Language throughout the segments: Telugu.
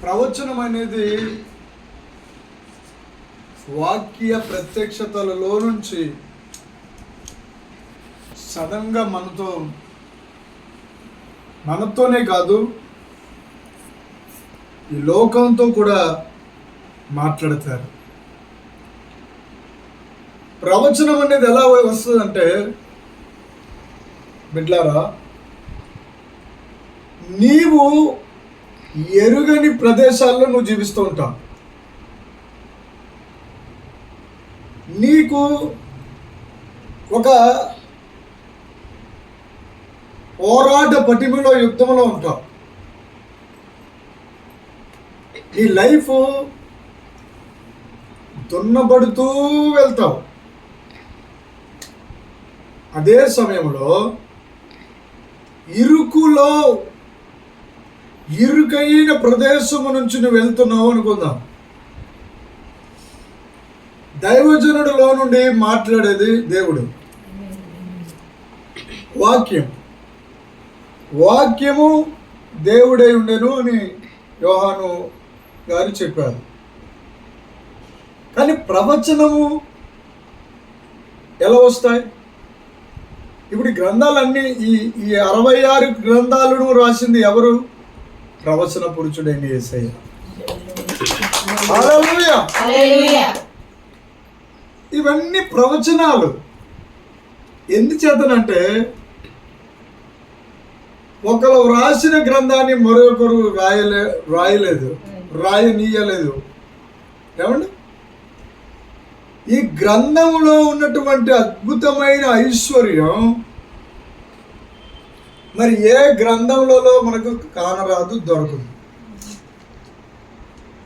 ప్రవచనం అనేది వాక్య ప్రత్యక్షతలలో నుంచి సడన్గా మనతోనే కాదు ఈ లోకంతో కూడా మాట్లాడతారు. ప్రవచనం అనేది ఎలా వస్తుందంటే, బిడ్లారా, నీవు ఎరుగని ప్రదేశాల్లో నువ్వు జీవిస్తూ ఉంటావు. నీకు ఒక పోరాట పటిమలో యుద్ధంలో ఉంటావు. నీ లైఫ్ దున్నబడుతూ వెళ్తావు. అదే సమయంలో ఇరుకైన ప్రదేశము నుంచి నువ్వు వెళ్తున్నావు అనుకుందాం. దైవజనుడిలో నుండి మాట్లాడేది దేవుడు. వాక్యము దేవుడై ఉండెను అని యోహాను గారు చెప్పారు. కానీ ప్రవచనము ఎలా వస్తాయి? ఇప్పుడు గ్రంథాలన్నీ ఈ 66 గ్రంథాలను రాసింది ఎవరు? ప్రవచన పురుషుడైన యేసయ్య. హల్లెలూయా. ఇవన్నీ ప్రవచనాలు. ఎందుచేతనంటే, ఒకరు రాసిన గ్రంథాన్ని మరొకరు రాయనీయలేదు. ఏమండి? ఈ గ్రంథంలో ఉన్నటువంటి అద్భుతమైన ఐశ్వర్యం మరి ఏ గ్రంథంలో మనకు కానరాదు, దొరకదు.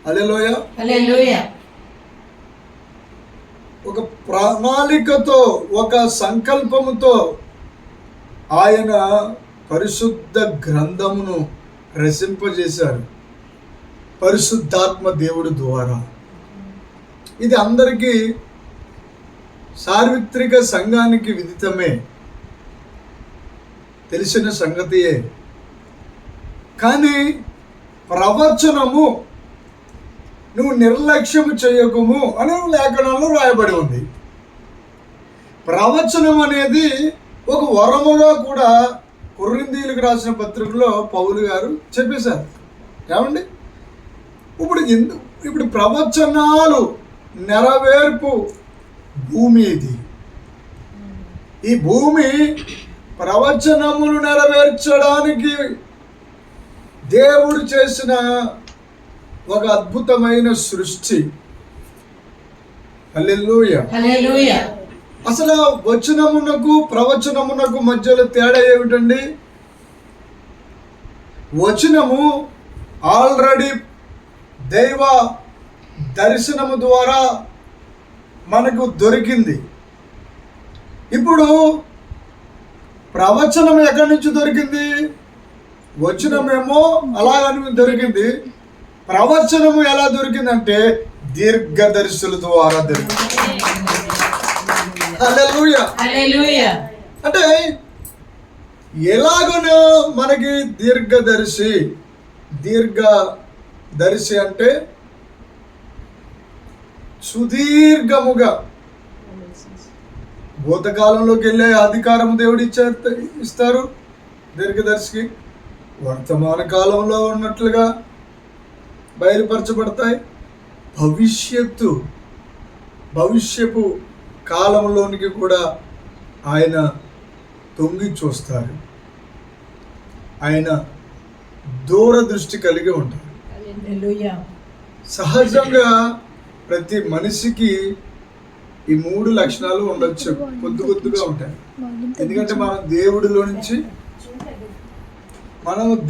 హల్లెలూయా. ఒక ప్రణాళికతో, ఒక సంకల్పముతో ఆయన పరిశుద్ధ గ్రంథమును రచింపజేశారు పరిశుద్ధాత్మ దేవుడి ద్వారా. ఇది అందరికీ, సార్వత్రిక సంఘానికి విదితమే, తెలిసిన సంగతియే. కానీ ప్రవచనము నువ్వు నిర్లక్ష్యము చేయకము అని లేఖనాల్లో రాయబడి ఉంది. ప్రవచనం అనేది ఒక వరముగా కూడా కొరింథీయులకు రాసిన పత్రికలో పౌలు గారు చెప్పేశారు. ఏమండి? ఇప్పుడు ప్రవచనాలు నెరవేర్పు భూమి ఇది. ఈ భూమి ప్రవచనములు నెరవేర్చడానికి దేవుడు చేసిన ఒక అద్భుతమైన సృష్టి. హల్లెలూయా. అసలు వచనమునకు ప్రవచనమునకు మధ్యలో తేడా ఏమిటండి? వచనము ఆల్రెడీ దైవ దర్శనము ద్వారా మనకు దొరికింది. ఇప్పుడు ప్రవచనం ఎక్కడి నుంచి దొరికింది? వచనమేమో అలాగని దొరికింది. ప్రవచనము ఎలా దొరికిందంటే దీర్ఘదర్శుల ద్వారా దొరికింది. హల్లెలూయా. అంటే ఎలాగనో మనకి దీర్ఘదర్శి అంటే సుదీర్ఘముగా భూతకాలంలోకి వెళ్ళే అధికారం దేవుడు ఇస్తారు దీర్ఘదర్శికి. వర్తమాన కాలంలో ఉన్నట్లుగా బయలుపరచబడతాయి. భవిష్యపు కాలంలోనికి కూడా ఆయన తొంగి చూస్తారు. ఆయన దూరదృష్టి కలిగి ఉంటారు. సహజంగా ప్రతి మనిషికి ఈ 3 లక్షణాలు ఉండొచ్చు, కొద్దిగా ఉంటాయి. ఎందుకంటే మనం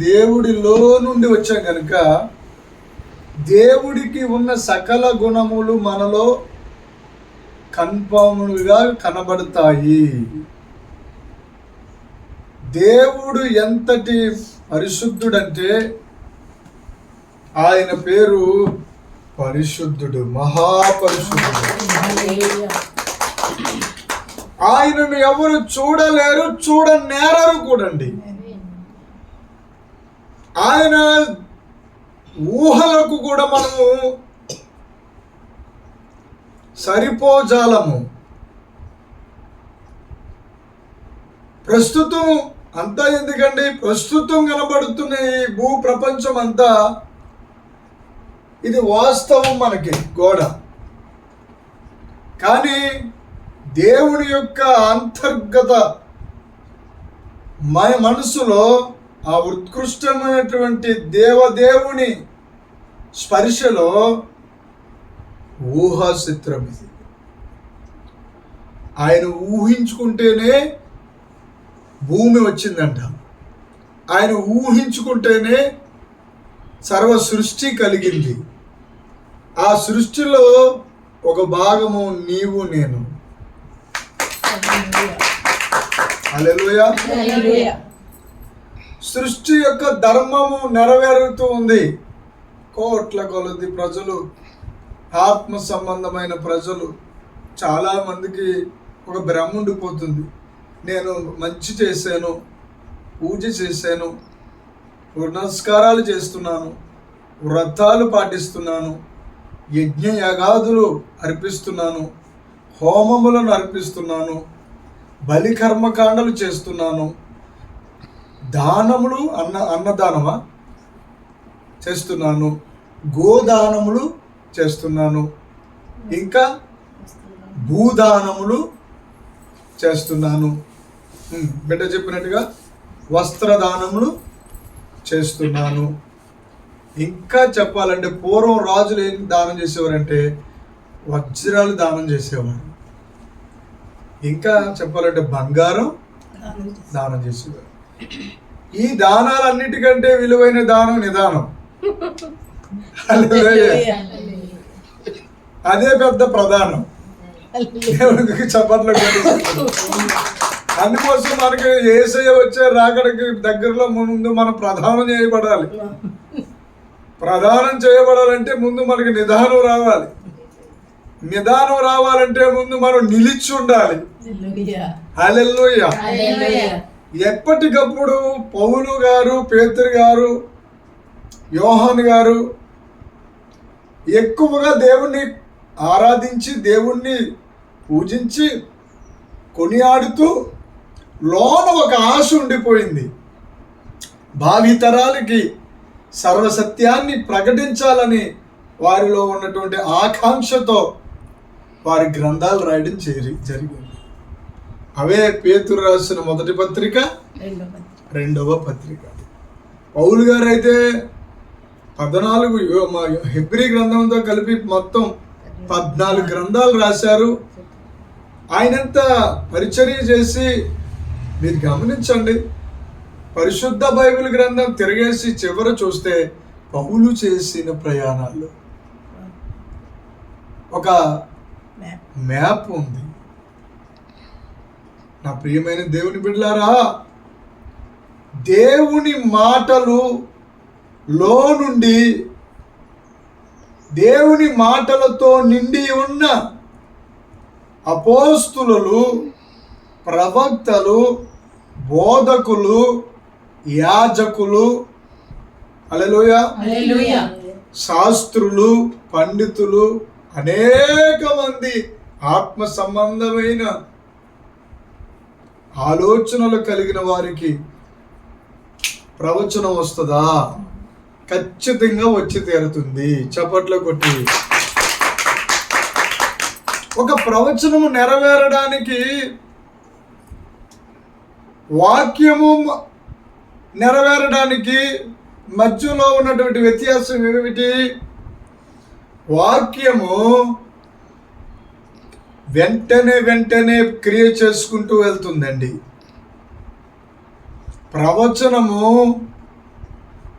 దేవుడిలో నుండి వచ్చాం కనుక దేవుడికి ఉన్న సకల గుణములు మనలో కన్ఫర్మ్గా కనబడతాయి. దేవుడు ఎంతటి పరిశుద్ధుడంటే ఆయన పేరు పరిశుద్ధుడు, మహాపరిశుద్ధుడు. ఆయనను ఎవరు చూడలేరు, చూడనేరరు కూడండి. ఆయన ఊహలకు కూడా మనము సరిపోజాలము. ప్రస్తుతం అంతా ఎందుకండి, ప్రస్తుతం కనబడుతున్న ఈ భూ ప్రపంచం అంతా ఇది వాస్తవం మనకి గోడ. కానీ దేవుని యొక్క అంతర్గత మనసులో ఆ ఉత్కృష్టమైనటువంటి దేవదేవుని స్పర్శలో ఊహా చిత్రం ఇది. ఆయన ఊహించుకుంటేనే భూమి వచ్చిందంట. ఆయన ఊహించుకుంటేనే సర్వ సృష్టి కలిగింది. ఆ సృష్టిలో ఒక భాగము నీవు నేను. హల్లెలూయా. సృష్టి యొక్క ధర్మము నెరవేరుతూ ఉంది. కోట్ల కొలది ప్రజలు, ఆత్మ సంబంధమైన ప్రజలు, చాలామందికి ఒక భ్రమ ఉండిపోతుంది. నేను మంచి చేశాను, పూజ చేశాను, పునస్కారాలు చేస్తున్నాను, వ్రతాలు పాటిస్తున్నాను, యజ్ఞ యాగాదులు అర్పిస్తున్నాను, హోమములను అర్పిస్తున్నాను, బలి కర్మకాండలు చేస్తున్నాను, దానములు అన్నదానమా చేస్తున్నాను, గోదానములు చేస్తున్నాను, ఇంకా భూదానములు చేస్తున్నాను, బిడ్డ చెప్పినట్టుగా వస్త్రదానములు చేస్తున్నాను. ఇంకా చెప్పాలంటే పూర్వం రాజులు ఏం దానం చేసేవారంటే వజ్రాలు దానం చేసేవారు. ఇంకా చెప్పాలంటే బంగారం దానం చేసేవారు. ఈ దానాలన్నిటికంటే విలువైన దానం నిదానం. అదే పెద్ద ప్రధానం. దేవుడికి చప్పట్లు. అందుకోసం మనకి యేసయ్య వచ్చే రాకడికి దగ్గరలో ముందు మనం ప్రధానం చేయబడాలి. ప్రధానం చేయబడాలంటే ముందు మనకి నిదానం రావాలి. నిదానం రావాలంటే ముందు మనం నిలిచి ఉండాలి. హల్లెలూయా. ఎప్పటికప్పుడు పౌలు గారు, పేతురు గారు, యోహాను గారు ఎక్కువగా దేవుణ్ణి ఆరాధించి, దేవుణ్ణి పూజించి, కొనియాడుతూ లోన ఒక ఆశ ఉండిపోయింది. భావితరాలకి సర్వసత్యాన్ని ప్రకటించాలని వారిలో ఉన్నటువంటి ఆకాంక్షతో వారి గ్రంథాలు రాయడం జరిగింది. అవే పేతురు రాసిన మొదటి పత్రిక, రెండవ పత్రిక. పౌలు గారు అయితే 14 హెబ్రీ గ్రంథంతో కలిపి మొత్తం 14 గ్రంథాలు రాశారు. ఆయనంత పరిచర్య చేసి, మీరు గమనించండి, పరిశుద్ధ బైబిల్ గ్రంథం తిరిగేసి చివర చూస్తే పౌలు చేసిన ప్రయాణాలు ఒక మ్యాప్ ఉంది. నా ప్రియమైన దేవుని బిడ్డలారా, దేవుని మాటలు లో నుండి, దేవుని మాటలతో నిండి ఉన్న అపోస్తులు, ప్రవక్తలు, బోధకులు, యాజకులు, హల్లెలూయా, శాస్త్రులు, పండితులు, అనేక మంది ఆత్మ సంబంధమైన ఆలోచనలు కలిగిన వారికి ప్రవచనం వస్తుందా? ఖచ్చితంగా వచ్చి తీరుతుంది. చప్పట్లు కొట్టి. ఒక ప్రవచనము నెరవేరడానికి, వాక్యము నెరవేరడానికి మధ్యలో ఉన్నటువంటి వ్యత్యాసం ఏమిటి? వాక్యము వెంటనే క్రియ చేసుకుంటూ వెళ్తుందండి. ప్రవచనము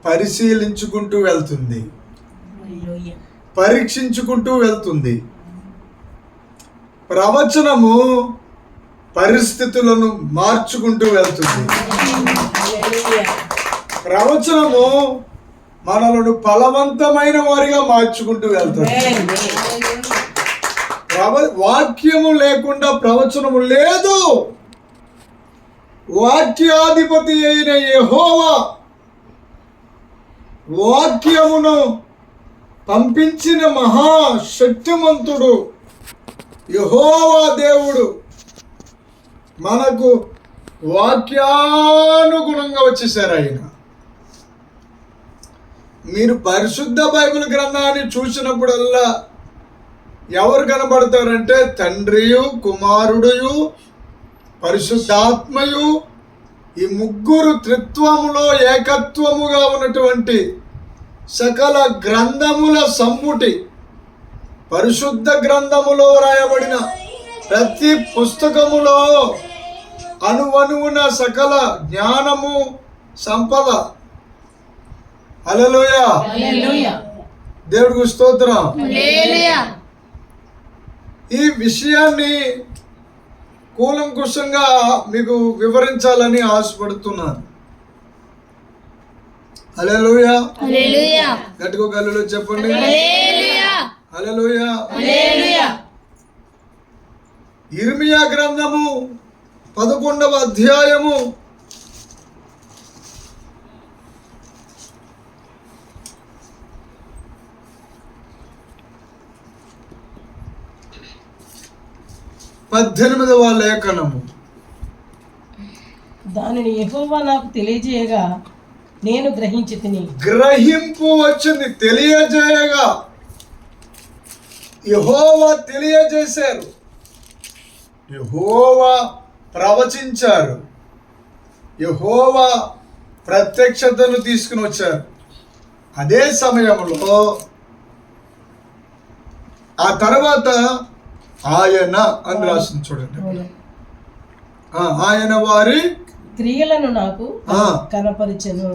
పరిశీలించుకుంటూ వెళ్తుంది, పరీక్షించుకుంటూ వెళ్తుంది. ప్రవచనము పరిస్థితులను మార్చుకుంటూ వెళ్తుంది. ప్రవచనము మనలను ఫలవంతమైన వారిగా మార్చుకుంటూ వెళ్తుంది. వాక్యము లేకుండా ప్రవచనము లేదు. వాక్యాధిపతి అయిన యెహోవా వాక్యమును పంపించిన మహాశక్తిమంతుడు యెహోవా దేవుడు మనకు వాక్యానుగుణంగా వచ్చేసారు ఆయన. మీరు పరిశుద్ధ బైబిల్ గ్రంథాన్ని చూసినప్పుడల్లా ఎవరు కనబడతారంటే తండ్రియు, కుమారుడుయు, పరిశుద్ధాత్మయు, ఈ ముగ్గురు త్రిత్వములో ఏకత్వముగా ఉన్నటువంటి సకల గ్రంథముల సమ్ముటి పరిశుద్ధ గ్రంథములో రాయబడిన ప్రతి పుస్తకములో అణువణువున సకల జ్ఞానము సంపద. హల్లెలూయా, దేవుడికి స్తోత్రం. ఈ విషయాన్ని కూలంకుషంగా మీకు వివరించాలని ఆశపడుతున్నాను. హల్లెలూయా, గట్టిగా హల్లెలూయా చెప్పండి. హల్లెలూయా. ఇర్మియా గ్రంథము 11వ అధ్యాయము 18వ లేఖనము. దానిని యెహోవా నాకు తెలియజేయగా నేను గ్రహించితిని. గ్రహింపు వచ్చింది, తెలియజేయగా యెహోవా తెలియజేశారు, యెహోవా ప్రవచించారు, యెహోవా ప్రత్యక్షతను తీసుకుని వచ్చారు. అదే సమయంలో ఆ తర్వాత ఆయన అని రాసింది చూడండి. ఆయన వారి క్రియలను నాకు కనపరిచెను.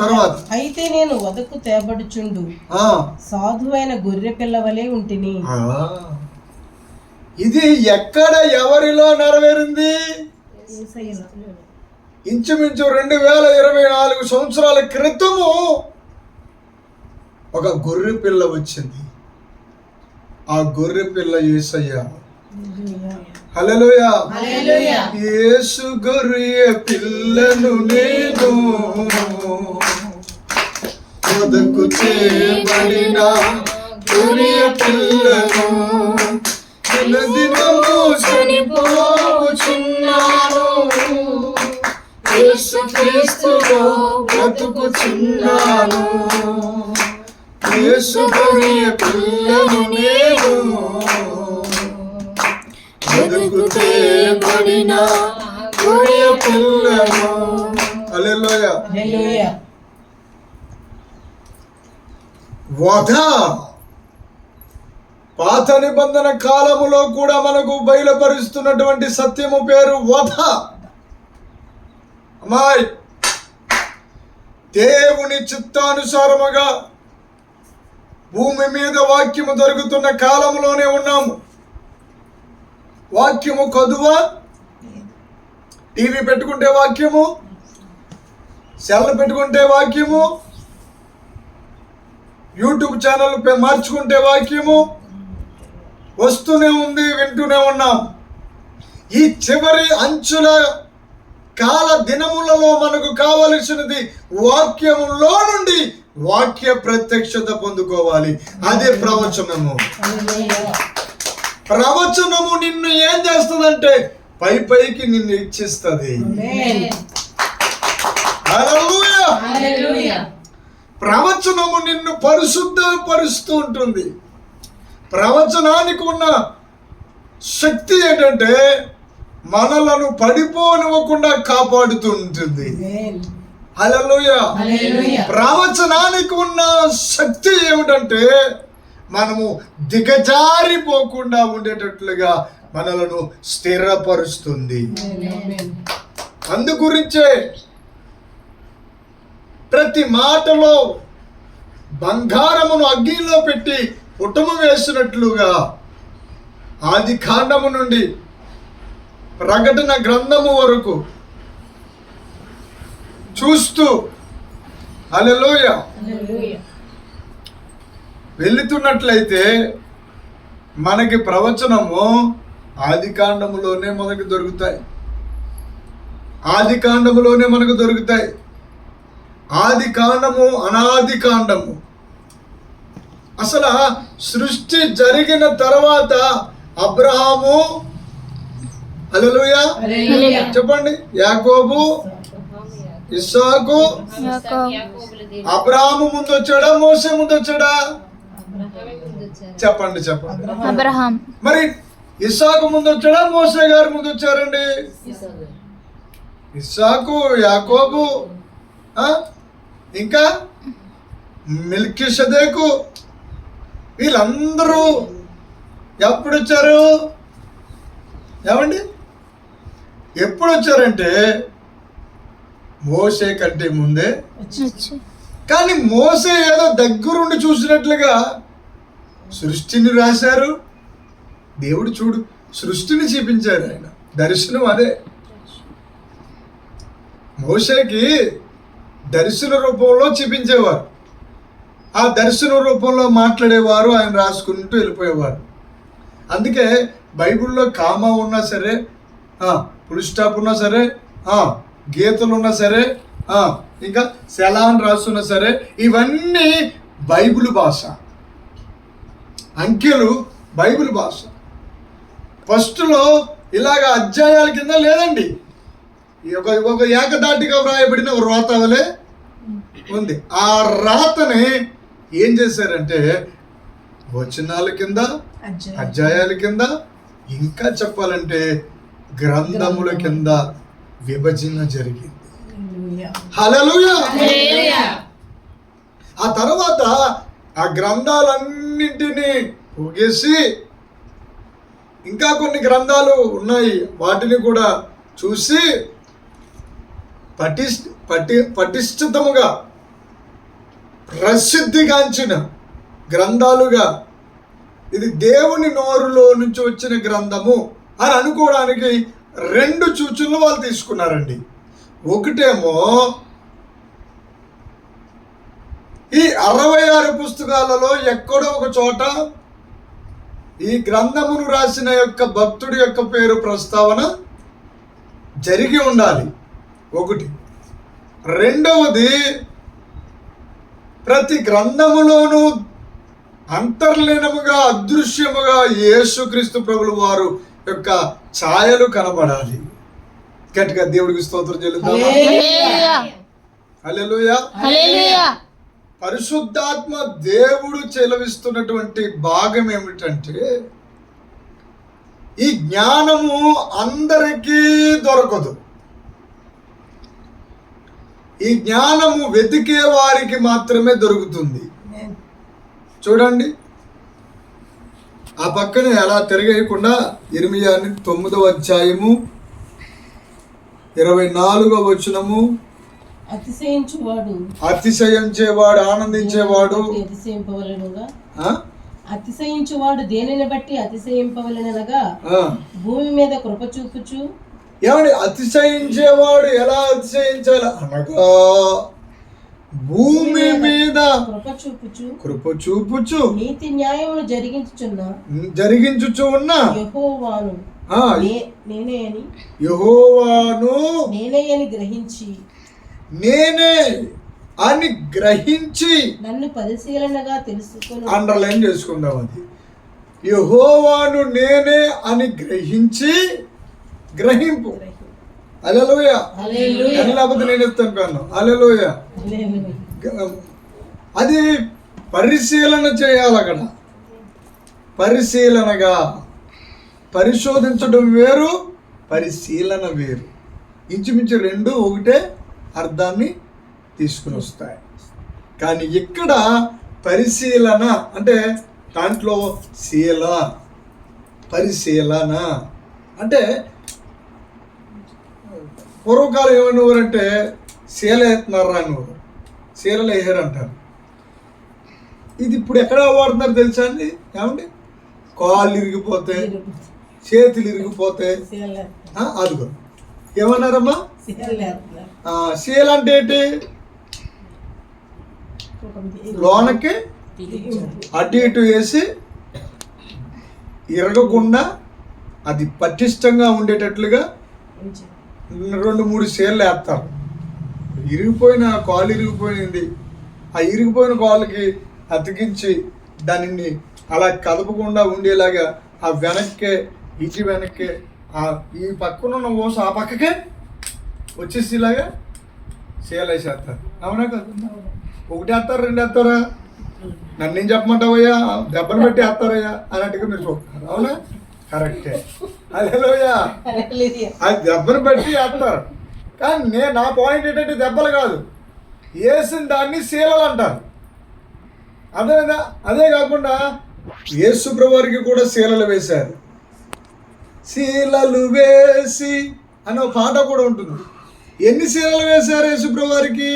తర్వాత అయితే నేను వదకు తేబడుచుండు సాధువైన గొర్రె పిల్లవలే ఉంటిని. ఇది ఎక్కడ ఎవరిలో నెరవేరింది? ఇంచుమించు 2024 సంవత్సరాల క్రితము ఒక గొర్రె పిల్ల వచ్చింది. ఆ గొర్రె పిల్ల యేసయ్య. హల్లెలూయా. యేసు గొర్రె పిల్లను నేను వదకు చేయబడిన గొర్రె పిల్లను దినదినము చనిపోచున్నాను, యేసు క్రీస్తులో బ్రతుకుచున్నాను. యేసు గొర్రె పిల్లను నేను వదకు చేయబడిన గొర్రె పిల్లను. హల్లెలూయా. వధ పాత నిబంధన కాలములో కూడా మనకు బయలుపరుస్తున్నటువంటి సత్యము పేరు వధ. అమ్మాయి, దేవుని చిత్తానుసారముగా భూమి మీద వాక్యము జరుగుతున్న కాలంలోనే ఉన్నాము. వాక్యము కొదువా? టీవీ పెట్టుకుంటే వాక్యము, సెల్ పెట్టుకుంటే వాక్యము, యూట్యూబ్ ఛానల్ మార్చుకుంటే వాక్యము వస్తూనే ఉంది, వింటూనే ఉన్నాం. ఈ చివరి అంచుల కాల దినములలో మనకు కావలసినది వాక్యములో నుండి వాక్య ప్రత్యక్షత పొందుకోవాలి. అదే ప్రవచనము. ప్రవచనము నిన్ను ఏం చేస్తుందంటే పై పైకి నిన్ను ఇచ్చిస్తుంది. హల్లెలూయా. ప్రవచనము నిన్ను పరిశుద్ధపరుస్తూ ఉంటుంది. ప్రవచనానికి ఉన్న శక్తి ఏంటంటే మనలను పడిపోనివ్వకుండా కాపాడుతూ ఉంటుంది. హల్లెలూయా. ప్రవచనానికి ఉన్న శక్తి ఏమిటంటే మనము దిగజారిపోకుండా ఉండేటట్లుగా మనలను స్థిరపరుస్తుంది. అందుగురించే ప్రతి మాటలో బంగారమును అగ్నిలో పెట్టి పుటము వేసినట్లుగా ఆది కాండము నుండి ప్రకటన గ్రంథము వరకు చూస్తూ హల్లెలూయా వెళుతున్నట్లయితే మనకి ప్రవచనము ఆది కాండములోనే మనకు దొరుకుతాయి. ఆది కాండములోనే మనకు దొరుకుతాయి. ఆది కాండము, అనాది కాండము. అసలు సృష్టి జరిగిన తర్వాత అబ్రహాము, హల్లెలూయా చెప్పండి, యాకోబు, ఇస్సాకు, అబ్రహాము ముందు వచ్చాడా, మోసే ముందు వచ్చాడా? చెప్పండి అబ్రహాం. మరి ఇస్సాకు ముందు వచ్చాడా, మోసే గారు ముందు వచ్చారండి? ఇస్సాకు, యాకోబు, ఇంకా మెల్కీషెదెకు, వీళ్ళందరూ ఎప్పుడు వచ్చారు? ఏమండి, ఎప్పుడు వచ్చారంటే మోసే కంటే ముందే. కానీ మోసే ఏదో దగ్గరుండి చూసినట్లుగా సృష్టిని రాశారు. దేవుడు చూడు సృష్టిని చూపించారు, ఆయన దర్శనం అదే. మోసేకి దర్శన రూపంలో చూపించేవారు, ఆ దర్శన రూపంలో మాట్లాడేవారు, ఆయన రాసుకుంటూ వెళ్ళిపోయేవారు. అందుకే బైబిల్లో కామా ఉన్నా సరే, ఫుల్ స్టాప్ ఉన్నా సరే, గీతలు ఉన్నా సరే, ఇంకా సెలాన్ రాస్తున్నా సరే, ఇవన్నీ బైబిల్ భాష, అంకెలు బైబిల్ భాష. ఫస్ట్లో ఇలాగ అధ్యాయాల కింద లేదండి, ఒక ఏకదాటిగా వ్రాయబడిన ఒక రాత వలె ఉంది. ఆ రాతని ఏం చేశారంటే వచనాల కింద, అధ్యాయాల కింద, ఇంకా చెప్పాలంటే గ్రంథముల కింద విభజన జరిగింది. హల్లెలూయా. ఆ తర్వాత ఆ గ్రంథాలన్నింటినీ పోగేసి ఇంకా కొన్ని గ్రంథాలు ఉన్నాయి, వాటిని కూడా చూసి పటిష్టముగా ప్రసిద్ధిగాంచిన గ్రంథాలుగా, ఇది దేవుని నోరులో నుంచి వచ్చిన గ్రంథము అని అనుకోవడానికి 2 సూచనలు వాళ్ళు తీసుకున్నారండి. ఒకటేమో ఈ 66 పుస్తకాలలో ఎక్కడో ఒక చోట ఈ గ్రంథమును రాసిన యొక్క భక్తుడి యొక్క పేరు ప్రస్తావన జరిగి ఉండాలి, ఒకటి. రెండవది, ప్రతి గ్రంథములోనూ అంతర్లీనముగా, అదృశ్యముగా యేసుక్రీస్తు ప్రభులు వారు యొక్క ఛాయలు కనబడాలి. గట్టిగా దేవుడికి స్తోత్రం చెల్లిద్దాం. హల్లెలూయా. పరిశుద్ధాత్మ దేవుడు చెలవిస్తున్నటువంటి భాగం ఏమిటంటే, ఈ జ్ఞానము అందరికీ దొరకదు. ఈ జ్ఞానము వెతికే వారికి మాత్రమే దొరుకుతుంది. చూడండి, ఆ పక్కన ఎలా తిరగేయకుండా ఇర్మియా 9వ అధ్యాయము 24వ వచనము, అతిశయించేవాడు ఆనందించేవాడు అతిశయించువాడు దేనిని బట్టి అతిశయింపవలెనగా భూమి మీద కృప చూపుచు. ఏమండి, అతిశయించేవాడు ఎలా అతిశయించాలి అనగా భూమి మీద కృప చూపుచు నీతి న్యాయమును జరిగించుచు ఉన్న యెహోవాను నేనే అని గ్రహించి నన్ను పరిశీలనగా తెలుసుకొని, అండర్లైన్ చేసుకుందాం, అది యెహోవాను నేనే అని గ్రహించి, గ్రహింపు. హల్లెలూయా. లేకపోతే నేను ఇస్తాను కాను. హల్లెలూయా. అది పరిశీలన చేయాలి. అక్కడ పరిశీలనగా, పరిశోధించడం వేరు, పరిశీలన వేరు. ఇంచుమించు 2 ఒకటే అర్థాన్ని తీసుకుని వస్తాయి. కానీ ఇక్కడ పరిశీలన అంటే దాంట్లో పరిశీలన అంటే పూర్వకాలం ఏమనేవారంటే శీల ఎత్తున్నారా అనేవారు, శీలలు వేసారు అంటారు. ఇది ఇప్పుడు ఎక్కడ వాడుతున్నారు తెలుసా అండి? ఏమండి, కాళ్ళు ఇరిగిపోతే, చేతులు ఇరిగిపోతే, అదిగో ఏమన్నారమ్మా, శీల అంటే ఏంటి? లోనకి అటు ఇటు వేసి ఇరగకుండా అది పటిష్టంగా ఉండేటట్లుగా 2-3 సేర్లు వేస్తారు. ఇరిగిపోయిన కాలు ఇరిగిపోయింది. ఆ ఇరిగిపోయిన కాలుకి అతికించి దానిని అలా కదపకుండా ఉండేలాగా ఆ వెనక్కే ఇటు వెనక్కే ఈ పక్కన ఉన్న ఓస ఆ పక్కకే వచ్చేసి ఇలాగా సేలేసేస్తారు. అవునా కదా? ఒకటి వేస్తారు, రెండు వేస్తారా? నన్ను ఏం చెప్పమంటావయ్యా, దెబ్బలు పెట్టి వేస్తారయ్యా అన్నట్టుగా మీరు చూస్తారు. అవునా? కరెక్టే. హల్లెలూయా. అది దెబ్బలు పెట్టి వేస్తారు. కానీ నా పాయింట్ ఏంటంటే దెబ్బలు కాదు, వేసిన దాన్ని శీలలు అంటారు. అదే కాకుండా యేసు ప్రభువారికి కూడా శీలలు వేశారు. శీలలు వేసి అనే ఒక పాట కూడా ఉంటుంది. ఎన్ని శీలలు వేశారు యేసు ప్రభువారికి?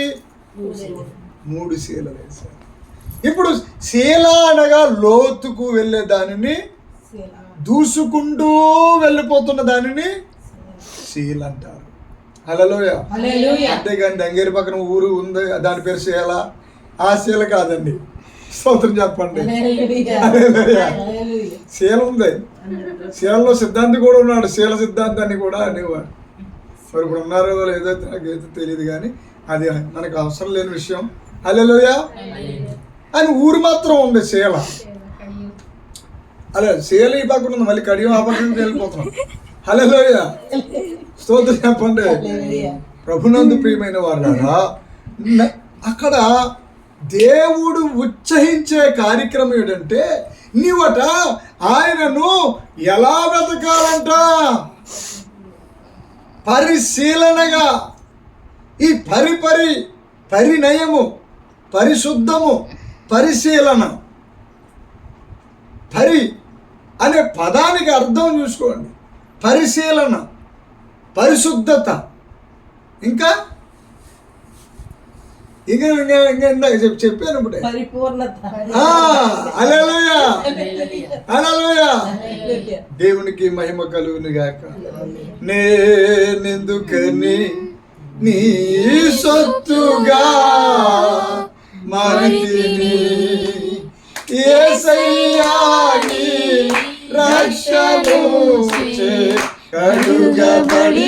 3 శీలలు వేశారు. ఇప్పుడు శీల అనగా లోతుకు వెళ్ళే దానిని, దూసుకుంటూ వెళ్ళిపోతున్న దానిని శీల అంటారు. హల్లెలూయా. అంతేగాని దంగేరి పక్కన ఊరు ఉంది, దాని పేరు శీల, ఆ శీల కాదండి. స్తోత్రం చెప్పండి. శీల ఉంది, శీలలో సిద్ధాంతి కూడా ఉన్నాడు. శీల సిద్ధాంతాన్ని కూడా అనేవాడు. మరి ఇప్పుడు ఉన్నారో లేదో నాకైతే తెలియదు, కానీ అది మనకు అవసరం లేని విషయం. హల్లెలూయా. అని ఊరు మాత్రం ఉంది శీల. అలా శీల ఈ పక్కన ఉంది, మళ్ళీ కడియం ఆ పక్కన వెళ్ళిపోతున్నాం. హల్లెలూయా. స్తోత్రం చెప్పండి. ప్రభునందు ప్రియమైన వాళ్ళారా, అక్కడ దేవుడు ఉత్సహించే కార్యక్రమం ఏంటంటే, నీవట ఆయనను ఎలా వెతకాలంట? పరిశీలనగా. ఈ పరినయము, పరిశుద్ధము, పరిశీలన. పరి అనే పదానికి అర్థం చూసుకోండి. పరిశీలన, పరిశుద్ధత, ఇంకా చెప్పాను ఇప్పుడే. హల్లెలూయా. హల్లెలూయా. దేవునికి మహిమ కలుగును గాక. నేనెందుకని నీ సొత్తుగా మారితిని, యేసయ్యా నీ రక్షణు చే కడుగబడినందునా,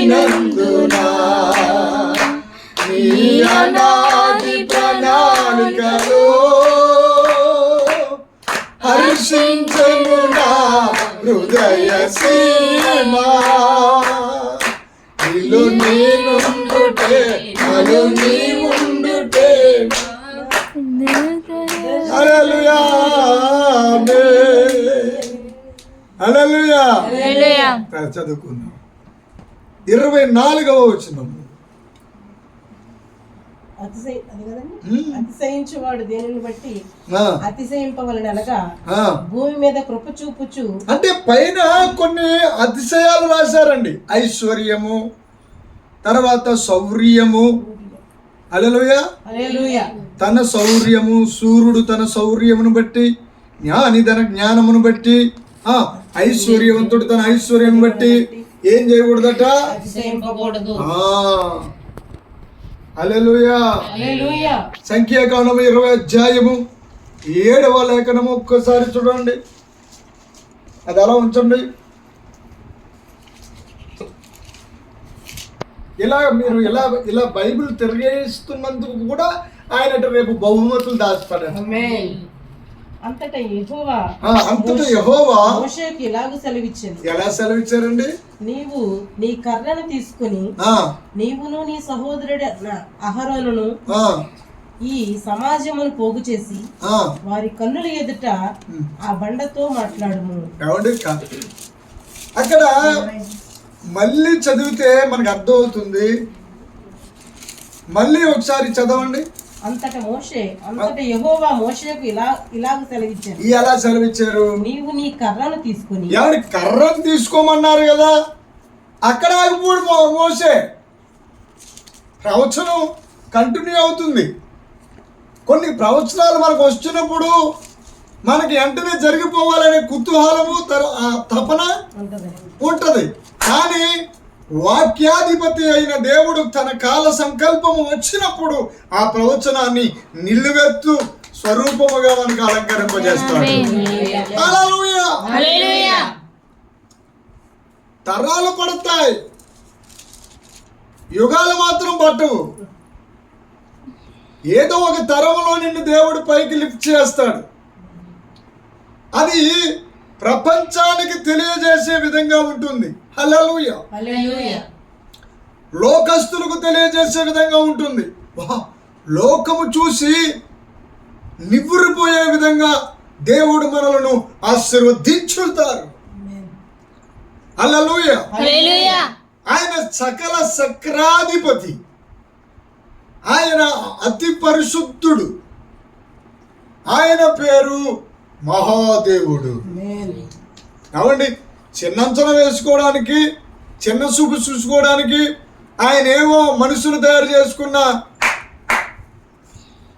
నీ అనాది ప్రణాళికలో హర్షించను నా హృదయ సీమా. ఇల్లు నేనుండుటే, అలు నీవుండుటే. హల్లెలూయా. హల్లెలూయా. చదువుకుందాం. 24వ వచనం. అతిశయించువాడు దేనిని బట్టి అతిశయింపవలెను అనగా, భూమి మీద కృప చూపుచు. అంటే పైన కొన్ని అతిశయాలు రాశారండి. ఐశ్వర్యము, తర్వాత శౌర్యము. హల్లెలూయా. హల్లెలూయా. తన శౌర్యము, సూర్యుడు తన శౌర్యమును బట్టి, జ్ఞాని తన జ్ఞానమును బట్టి, ఐశ్వర్యవంతుడు తన ఐశ్వర్యం బట్టి ఏం చేయకూడదట? అతిశయింపకూడదు. హల్లెలూయా. హల్లెలూయా. సంఖ్యాకాండము 20వ అధ్యాయము 7వ లేఖనము ఒక్కసారి చూడండి. అది అలా ఉంచండి. మీరు ఇలా బైబిల్ తిరిగేస్తున్నందుకు కూడా ఆయన రేపు బహుమతులు దాస్తాడు. అంతటా యెహోవా మోషేకు ఇలాగ సెలవిచ్చాడు. ఎలా సెలవిచ్చారండి? నీవు నీ కర్రను తీసుకుని నీవును నీ సహోదరుడు అహరోనును ఈ సమాజమును పోగు చేసి వారి కన్నుల ఎదుట ఆ బండతో మాట్లాడుము. అక్కడ మళ్ళీ చదివితే మనకు అర్థం అవుతుంది. మళ్ళీ ఒకసారి చదవండి. అంతటా యెహోవా మోషేకు ఇలాగ సెలవిచ్చారు. ఎలా సెలవిచ్చారు? నీవు నీ కర్రను తీసుకుని. కర్రను తీసుకోమన్నారు కదా, అక్కడ ఆగిపోడు మోషే. ప్రవచనం కంటిన్యూ అవుతుంది. కొన్ని ప్రవచనాలు మనకు వచ్చినప్పుడు మనకి వెంటనే జరిగిపోవాలనే కుతూహలము, తపన ఉంటది. కానీ వాక్యాధిపతి అయిన దేవుడు తన కాల సంకల్పము వచ్చినప్పుడు ఆ ప్రవచనాన్ని నిలువెత్తు స్వరూపముగా మనకు అలంకరింపజేస్తాడు. హల్లెలూయా. తరాలు పడతాయి, యుగాలు మాత్రం పట్టవు. ఏదో ఒక తరంలో నిన్ను దేవుడు పైకి లిఫ్ట్ చేస్తాడు. అది ప్రపంచానికి తెలియజేసే విధంగా ఉంటుంది. హల్లెలూయా. హల్లెలూయా. లోకస్తులకు తెలియజేసే విధంగా ఉంటుంది. లోకము చూసి నివ్వురిపోయే విధంగా దేవుడు మనలను ఆశీర్వదించుతారు. హల్లెలూయా. హల్లెలూయా. ఆయన సకల సక్రాధిపతి, ఆయన అతి పరిశుద్ధుడు, ఆయన పేరు మహాదేవుడు. ఏమండి, చిన్నంచన వేసుకోవడానికి, చిన్న చూపు చూసుకోవడానికి ఆయన ఏమో మనుషులు తయారు చేసుకున్న